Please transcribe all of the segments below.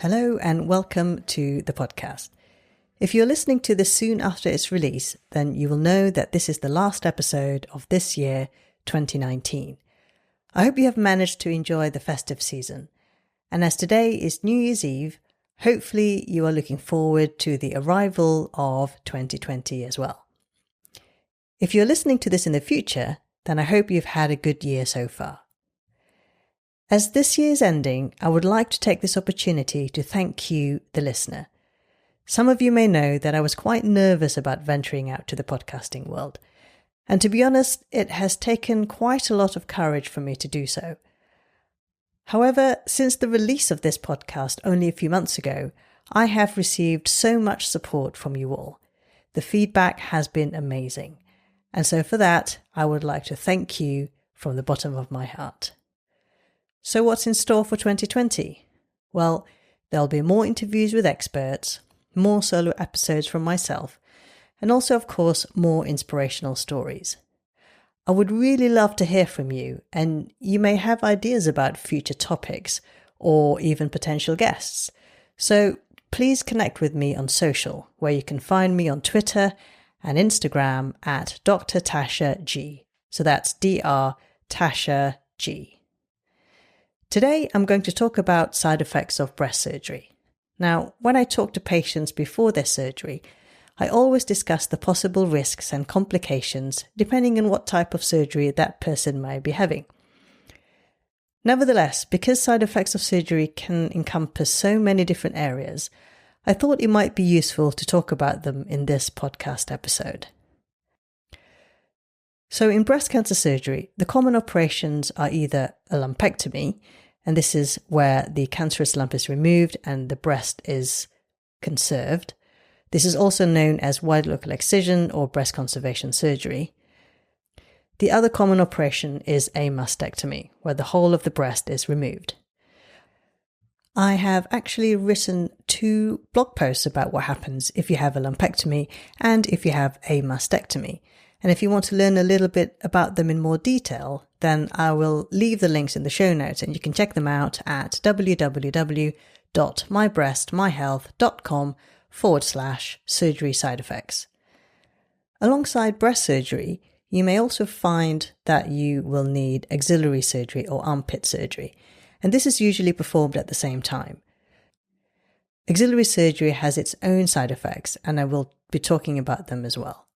Hello and welcome to the podcast. If you're listening to this soon after its release, then you will know that this is the last episode of this year, 2019. I hope you have managed to enjoy the festive season. And as today is New Year's Eve, hopefully you are looking forward to the arrival of 2020 as well. If you're listening to this in the future, then I hope you've had a good year so far. As this year's ending, I would like to take this opportunity to thank you, the listener. Some of you may know that I was quite nervous about venturing out to the podcasting world. And to be honest, it has taken quite a lot of courage for me to do so. However, since the release of this podcast only a few months ago, I have received so much support from you all. The feedback has been amazing. And so for that, I would like to thank you from the bottom of my heart. So what's in store for 2020? Well, there'll be more interviews with experts, more solo episodes from myself, and also, of course, more inspirational stories. I would really love to hear from you, and you may have ideas about future topics or even potential guests. So please connect with me on social, where you can find me on Twitter and Instagram at Dr. Tasha G. So that's Dr. Tasha G. Today, I'm going to talk about side effects of breast surgery. Now, when I talk to patients before their surgery, I always discuss the possible risks and complications depending on what type of surgery that person may be having. Nevertheless, because side effects of surgery can encompass so many different areas, I thought it might be useful to talk about them in this podcast episode. So in breast cancer surgery, the common operations are either a lumpectomy, and this is where the cancerous lump is removed and the breast is conserved. This is also known as wide local excision or breast conservation surgery. The other common operation is a mastectomy, where the whole of the breast is removed. I have actually written 2 blog posts about what happens if you have a lumpectomy and if you have a mastectomy. And if you want to learn a little bit about them in more detail, then I will leave the links in the show notes and you can check them out at www.mybreastmyhealth.com/surgery side effects. Alongside breast surgery, you may also find that you will need axillary surgery or armpit surgery, and this is usually performed at the same time. Axillary surgery has its own side effects, and I will be talking about them as well.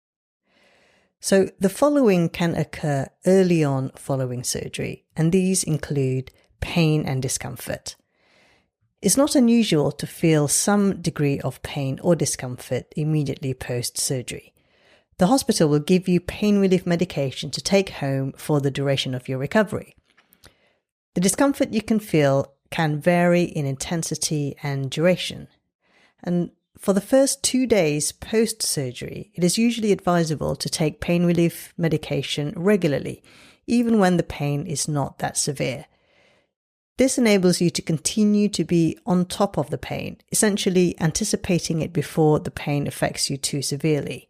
So the following can occur early on following surgery, and these include pain and discomfort. It's not unusual to feel some degree of pain or discomfort immediately post-surgery. The hospital will give you pain relief medication to take home for the duration of your recovery. The discomfort you can feel can vary in intensity and duration. And for the first 2 days post-surgery, it is usually advisable to take pain relief medication regularly, even when the pain is not that severe. This enables you to continue to be on top of the pain, essentially anticipating it before the pain affects you too severely.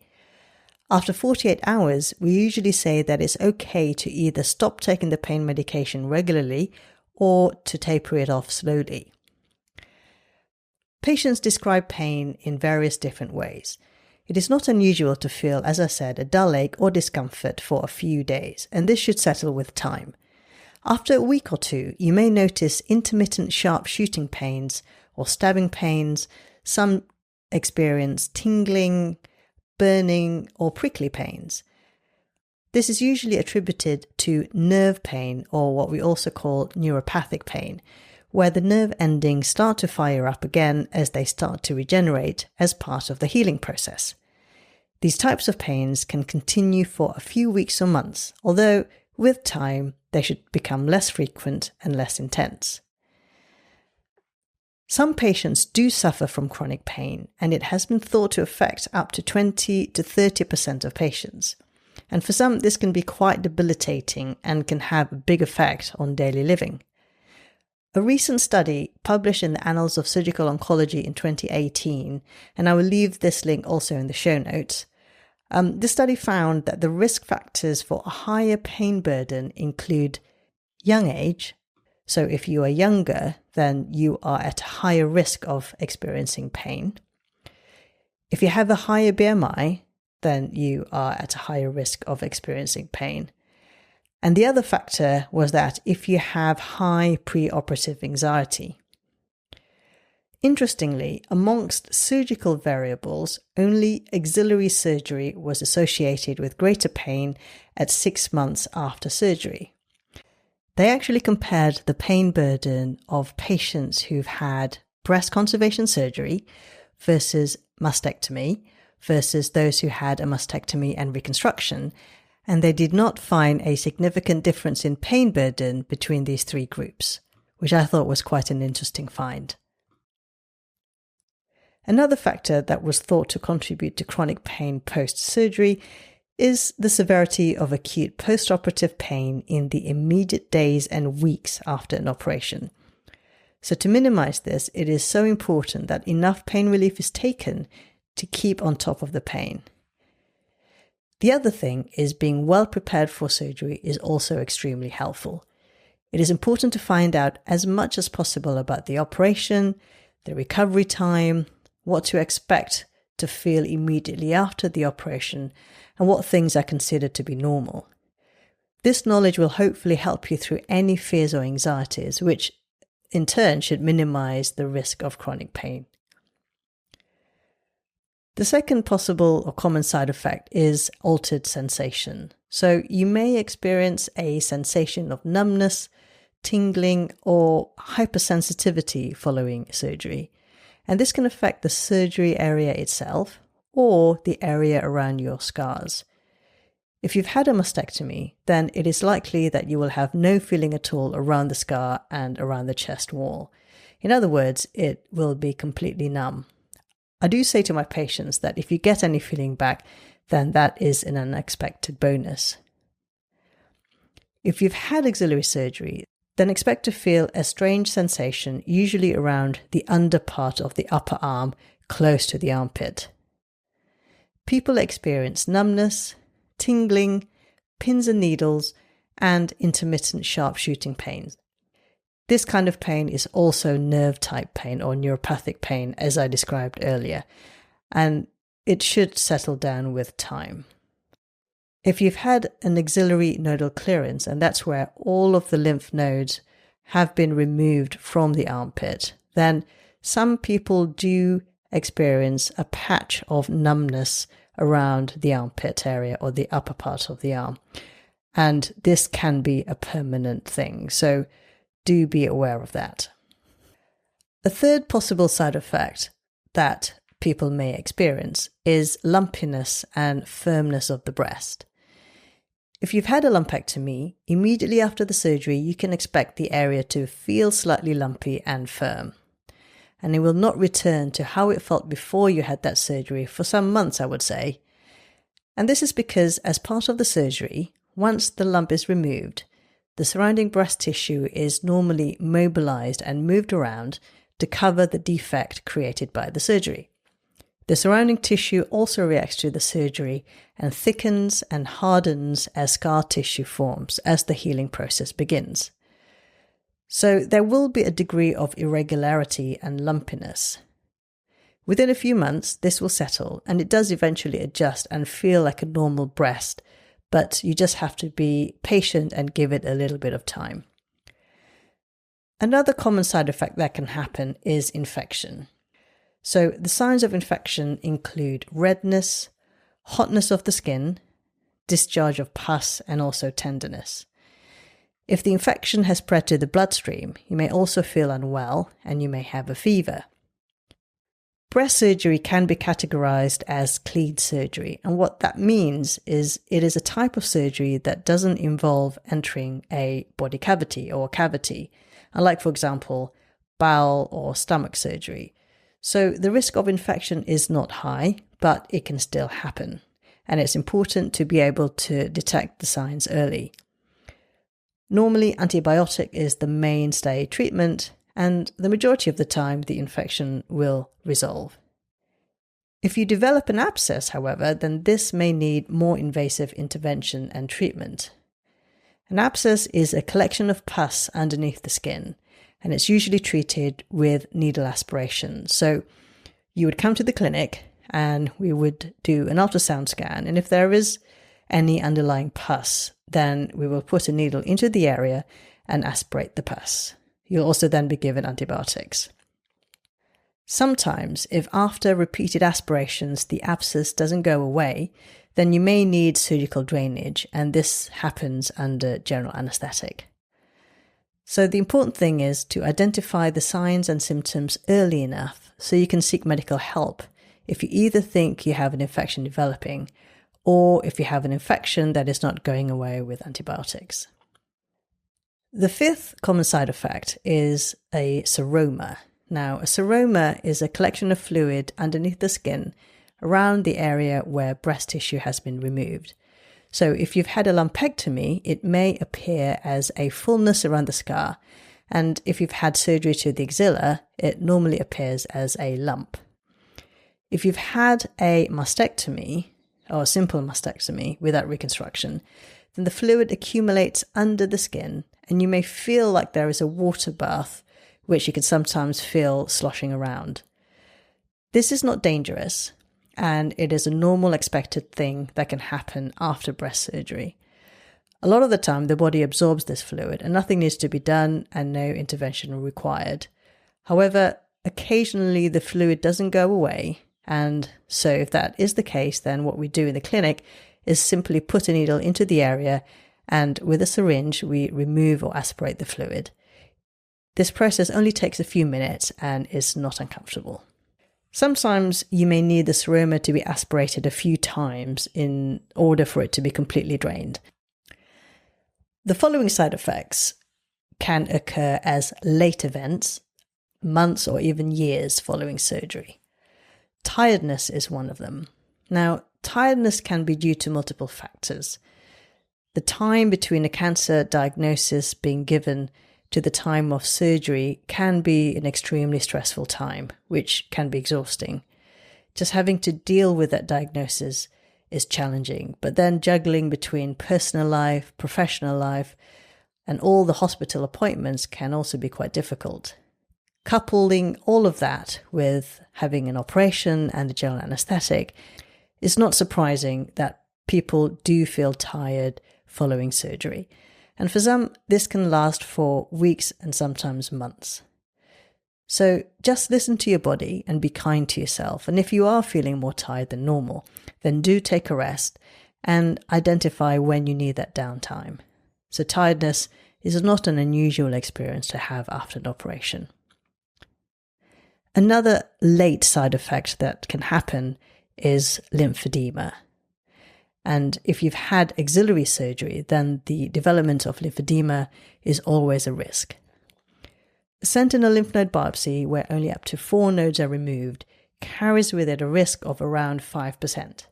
After 48 hours, we usually say that it's okay to either stop taking the pain medication regularly or to taper it off slowly. Patients describe pain in various different ways. It is not unusual to feel, as I said, a dull ache or discomfort for a few days, and this should settle with time. After a week or 2, you may notice intermittent sharp shooting pains or stabbing pains. Some experience tingling, burning, or prickly pains. This is usually attributed to nerve pain, or what we also call neuropathic pain, where the nerve endings start to fire up again as they start to regenerate as part of the healing process. These types of pains can continue for a few weeks or months, although with time they should become less frequent and less intense. Some patients do suffer from chronic pain, and it has been thought to affect up to 20 to 30% of patients. And for some, this can be quite debilitating and can have a big effect on daily living. A recent study published in the Annals of Surgical Oncology in 2018, and I will leave this link also in the show notes. This study found that the risk factors for a higher pain burden include young age, So if you are younger, then you are at a higher risk of experiencing pain. If you have a higher BMI, then you are at a higher risk of experiencing pain. And the other factor was that if you have high preoperative anxiety. Interestingly, amongst surgical variables, only axillary surgery was associated with greater pain at 6 months after surgery. They actually compared the pain burden of patients who've had breast conservation surgery versus mastectomy versus those who had a mastectomy and reconstruction, and they did not find a significant difference in pain burden between these three groups, which I thought was quite an interesting find. Another factor that was thought to contribute to chronic pain post-surgery is the severity of acute post-operative pain in the immediate days and weeks after an operation. So to minimize this, it is so important that enough pain relief is taken to keep on top of the pain. The other thing is being well prepared for surgery is also extremely helpful. It is important to find out as much as possible about the operation, the recovery time, what to expect to feel immediately after the operation, and what things are considered to be normal. This knowledge will hopefully help you through any fears or anxieties, which in turn should minimize the risk of chronic pain. The second possible or common side effect is altered sensation. So you may experience a sensation of numbness, tingling, or hypersensitivity following surgery. And this can affect the surgery area itself or the area around your scars. If you've had a mastectomy, then it is likely that you will have no feeling at all around the scar and around the chest wall. In other words, it will be completely numb. I do say to my patients that if you get any feeling back, then that is an unexpected bonus. If you've had axillary surgery, then expect to feel a strange sensation, usually around the under part of the upper arm, close to the armpit. People experience numbness, tingling, pins and needles, and intermittent sharp shooting pains. This kind of pain is also nerve type pain or neuropathic pain, as I described earlier, and it should settle down with time. If you've had an axillary nodal clearance, and that's where all of the lymph nodes have been removed from the armpit, then some people do experience a patch of numbness around the armpit area or the upper part of the arm. And this can be a permanent thing, so do be aware of that. A third possible side effect that people may experience is lumpiness and firmness of the breast. If you've had a lumpectomy, immediately after the surgery, you can expect the area to feel slightly lumpy and firm. And it will not return to how it felt before you had that surgery for some months, I would say. And this is because as part of the surgery, once the lump is removed, the surrounding breast tissue is normally mobilized and moved around to cover the defect created by the surgery. The surrounding tissue also reacts to the surgery and thickens and hardens as scar tissue forms as the healing process begins. So there will be a degree of irregularity and lumpiness. Within a few months, this will settle, and it does eventually adjust and feel like a normal breast, but you just have to be patient and give it a little bit of time. Another common side effect that can happen is infection. So the signs of infection include redness, hotness of the skin, discharge of pus, and also tenderness. If the infection has spread to the bloodstream, you may also feel unwell and you may have a fever. Breast surgery can be categorized as clean surgery, and what that means is it is a type of surgery that doesn't involve entering a body cavity or cavity, unlike, for example, bowel or stomach surgery. So the risk of infection is not high, but it can still happen, and it's important to be able to detect the signs early. Normally, antibiotic is the mainstay treatment, and the majority of the time the infection will resolve. If you develop an abscess, however, then this may need more invasive intervention and treatment. An abscess is a collection of pus underneath the skin, and it's usually treated with needle aspiration. So you would come to the clinic and we would do an ultrasound scan, and if there is any underlying pus, then we will put a needle into the area and aspirate the pus. You'll also then be given antibiotics. Sometimes, if after repeated aspirations the abscess doesn't go away, then you may need surgical drainage, and this happens under general anesthetic. So the important thing is to identify the signs and symptoms early enough so you can seek medical help if you either think you have an infection developing or if you have an infection that is not going away with antibiotics. The fifth common side effect is a seroma. Now, a seroma is a collection of fluid underneath the skin around the area where breast tissue has been removed. So if you've had a lumpectomy, it may appear as a fullness around the scar, and if you've had surgery to the axilla, it normally appears as a lump. If you've had a mastectomy, or a simple mastectomy without reconstruction, then the fluid accumulates under the skin, and you may feel like there is a water bath, which you can sometimes feel sloshing around. This is not dangerous, and it is a normal expected thing that can happen after breast surgery. A lot of the time, the body absorbs this fluid and nothing needs to be done and no intervention required. However, occasionally the fluid doesn't go away, and so if that is the case, then what we do in the clinic is simply put a needle into the area, and with a syringe we remove or aspirate the fluid. This process only takes a few minutes and is not uncomfortable. Sometimes you may need the seroma to be aspirated a few times in order for it to be completely drained. The following side effects can occur as late events, months or even years following surgery. Tiredness is one of them. Now, tiredness can be due to multiple factors. The time between a cancer diagnosis being given to the time of surgery can be an extremely stressful time, which can be exhausting. Just having to deal with that diagnosis is challenging, but then juggling between personal life, professional life, and all the hospital appointments can also be quite difficult. Coupling all of that with having an operation and a general anesthetic, it's not surprising that people do feel tired following surgery. And for some, this can last for weeks and sometimes months. So just listen to your body and be kind to yourself. And if you are feeling more tired than normal, then do take a rest and identify when you need that downtime. So tiredness is not an unusual experience to have after an operation. Another late side effect that can happen is lymphedema. And if you've had axillary surgery, then the development of lymphedema is always a risk. A sentinel lymph node biopsy, where only up to 4 nodes are removed, carries with it a risk of around 5%.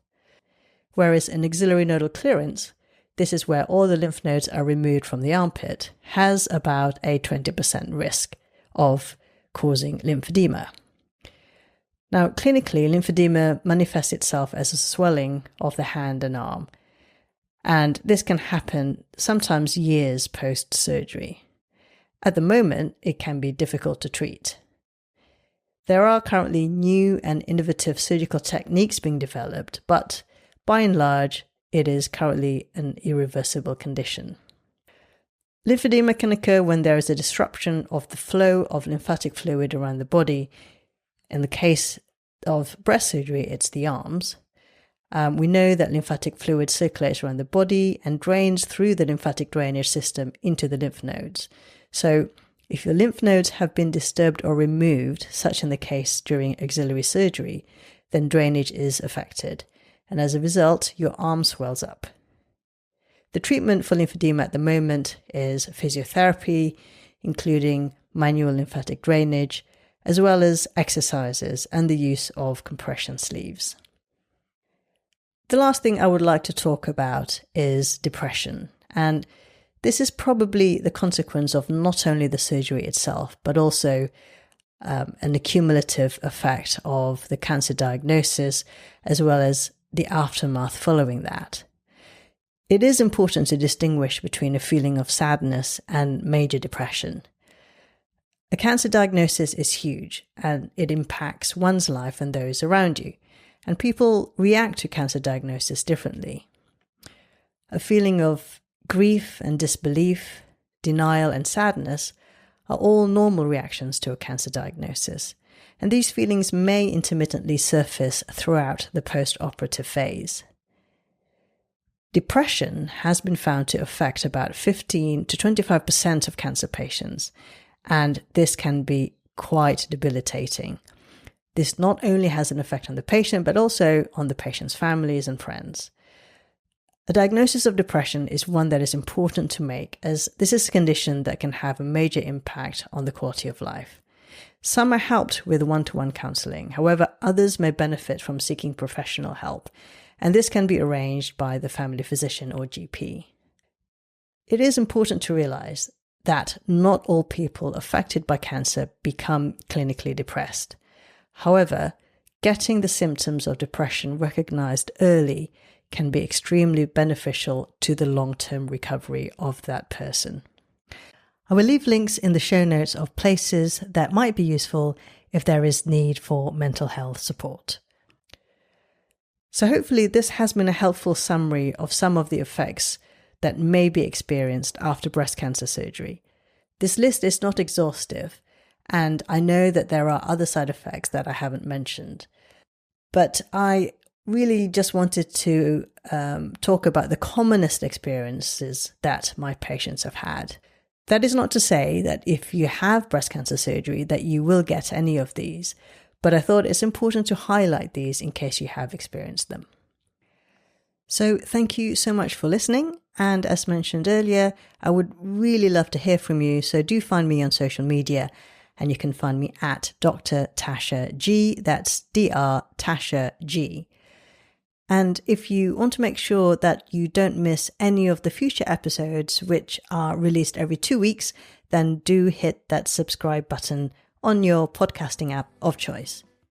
Whereas an axillary nodal clearance, this is where all the lymph nodes are removed from the armpit, has about a 20% risk of causing lymphedema. Now, clinically, lymphedema manifests itself as a swelling of the hand and arm, and this can happen sometimes years post-surgery. At the moment, it can be difficult to treat. There are currently new and innovative surgical techniques being developed, but by and large, it is currently an irreversible condition. Lymphedema can occur when there is a disruption of the flow of lymphatic fluid around the body. In the case of breast surgery, it's the arms. We know that lymphatic fluid circulates around the body and drains through the lymphatic drainage system into the lymph nodes. So if your lymph nodes have been disturbed or removed, such in the case during axillary surgery, then drainage is affected, and as a result, your arm swells up. The treatment for lymphedema at the moment is physiotherapy, including manual lymphatic drainage, as well as exercises and the use of compression sleeves. The last thing I would like to talk about is depression, and this is probably the consequence of not only the surgery itself, but also an accumulative effect of the cancer diagnosis, as well as the aftermath following that. It is important to distinguish between a feeling of sadness and major depression. A cancer diagnosis is huge and it impacts one's life and those around you, and people react to cancer diagnosis differently. A feeling of grief and disbelief, denial and sadness are all normal reactions to a cancer diagnosis, and these feelings may intermittently surface throughout the post-operative phase. Depression has been found to affect about 15 to 25% of cancer patients, and this can be quite debilitating. This not only has an effect on the patient, but also on the patient's families and friends. A diagnosis of depression is one that is important to make, as this is a condition that can have a major impact on the quality of life. Some are helped with one-to-one counseling. However, others may benefit from seeking professional help, and this can be arranged by the family physician or GP. It is important to realize that not all people affected by cancer become clinically depressed. However, getting the symptoms of depression recognized early can be extremely beneficial to the long-term recovery of that person. I will leave links in the show notes of places that might be useful if there is need for mental health support. So hopefully this has been a helpful summary of some of the effects that may be experienced after breast cancer surgery. This list is not exhaustive, and I know that there are other side effects that I haven't mentioned. But I really just wanted to talk about the commonest experiences that my patients have had. That is not to say that if you have breast cancer surgery that you will get any of these, but I thought it's important to highlight these in case you have experienced them. So thank you so much for listening. And as mentioned earlier, I would really love to hear from you. So do find me on social media, and you can find me at Dr. Tasha G. That's Dr. Tasha G. And if you want to make sure that you don't miss any of the future episodes, which are released every 2 weeks, then do hit that subscribe button on your podcasting app of choice.